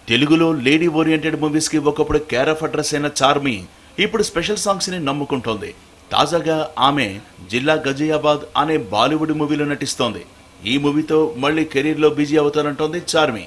తెలుగులో lady oriented movies కి ఒకప్పుడు కేర్ ఆఫ్ అడ్రస్ అయిన చార్మి ఇప్పుడు స్పెషల్ సాంగ్స్ ని నమ్ముకుంటోంది. తాజాగా ఆమె జిల్లా గజియాబాద్ అనే బాలీవుడ్ మూవీలో నటిస్తోంది. ఈ మూవీతో మళ్ళీ కెరీర్ లో బిజీ అవుతానంటోంది చార్మి.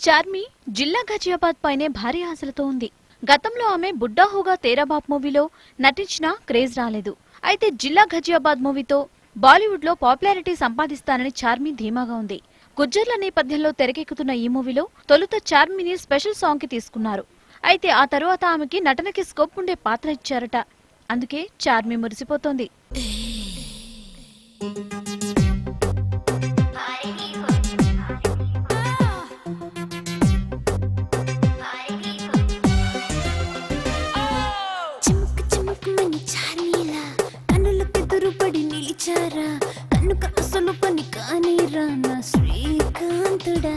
చార్మి జిల్లా గజియాబాద్ పైనే భారీ ఆశలతో ఉంది. గతంలో ఆమె బుడ్డా హోగా తేరా బాప్ మూవీలో నటించినా క్రేజ్ రాలేదు. అయితే జిల్లా గజియాబాద్ మూవీతో బాలీవుడ్ లో పాపులారిటీ సంపాదిస్తానని చార్మి ధీమాగా ఉంది. గుజ్జర్ల నేపథ్యంలో తెరకెక్కుతున్న ఈ మూవీలో తొలుత చార్మిని స్పెషల్ సాంగ్ కి తీసుకున్నారు. అయితే ఆ తరువాత ఆమెకి నటనకి స్కోప్ ఉండే పాత్ర ఇచ్చారట. అందుకే చార్మి మురిసిపోతోంది. కన్ను కసలు పని కాని రానా శ్రీకాంతుడా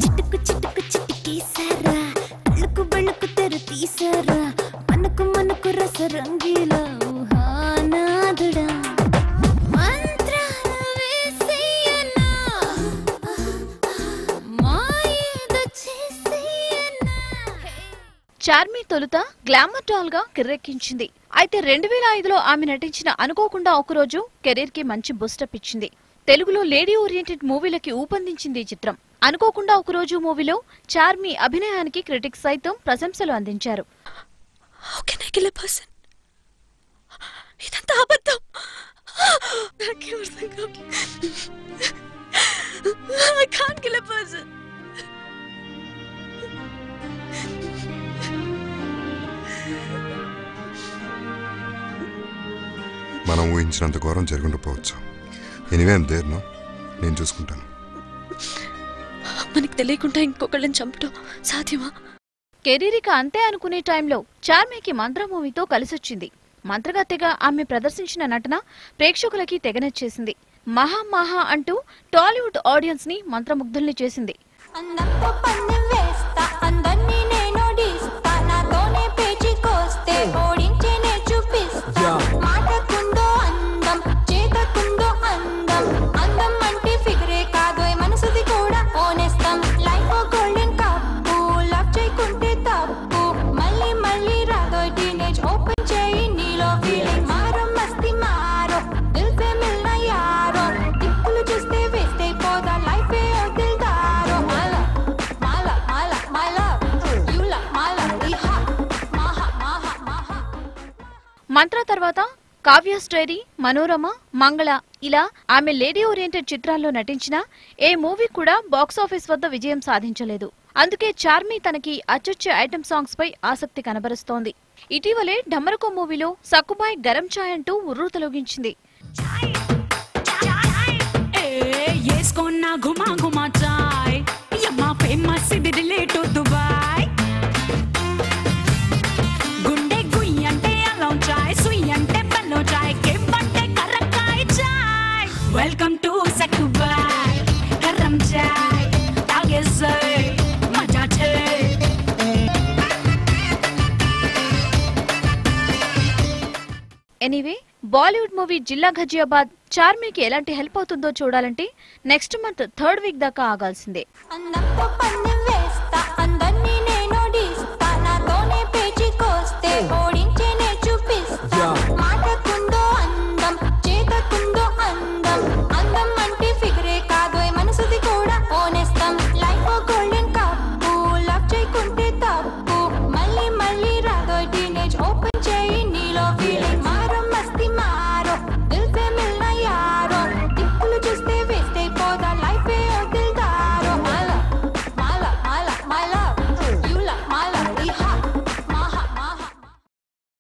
చిటుకు చిటుకు చిటికేసారా కళ్ళకు బళ్ళకు తెర తీసారా మనకు మనకు రస రంగీలా ఊహానాదుడా మంత్రాలు వేసేయనా మాయేదో చేసేయనా. చార్మి తొలుత గ్లామర్ డాల్ గా కిర్రెక్కించింది. అయితే 2005లో ఆమె నటించిన అనుకోకుండా ఒకరోజు కెరీర్ కి మంచి బూస్టప్ ఇచ్చింది. తెలుగులో లేడీ ఓరియంటెడ్ మూవీలకి ఊపందించింది ఈ చిత్రం. అనుకోకుండా ఒకరోజు మూవీలో చార్మి అభినయానికి క్రిటిక్స్ సైతం ప్రశంసలు అందించారు. మనం ఊహించినంత ఘోరం జరుగుండపోవచ్చు. ఎనీవే ఐమ్ దేర్ నో, నేను చూసుకుంటాను. మనకి తెలియకుండా ఇంకొకళ్ళని చంపడం సాధ్యమా? కెరీర్ ఇక అంతే అనుకునే టైంలో చార్మికి మంత్ర మూవీతో కలిసొచ్చింది. మంత్రగత్తెగా ఆమె ప్రదర్శించిన నటన ప్రేక్షకులకి తెగనచ్చేసింది. మహా మహా అంటూ టాలీవుడ్ ఆడియన్స్ ని మంత్రముగ్ధుల్ని చేసింది. మంత్ర తర్వాత కావ్య స్టోరీ, మనోరమ, మంగళ ఇలా ఆమె లేడీ ఓరియంటెడ్ చిత్రాల్లో నటించినా ఏ మూవీ కూడా బాక్సాఫీస్ వద్ద విజయం సాధించలేదు. అందుకే చార్మి తనకి అచ్చొచ్చే ఐటెం సాంగ్స్ పై ఆసక్తి కనబరుస్తోంది. ఇటీవలే ఢమరుకో మూవీలో సక్కుబాయ్ గరం చాయ్ అంటూ ఉర్రూ తొలగించింది. వెల్కమ్ టు సక్కుబాయ్ గరం చాయ్ తాగేసే మజా చే. ఎనీవే బాలీవుడ్ మూవీ జిల్లా గజియాబాద్ చార్మికి ఎలాంటి హెల్ప్ అవుతుందో చూడాలంటే నెక్స్ట్ మంత్ 3rd వీక్ దాకా ఆగాల్సిందే.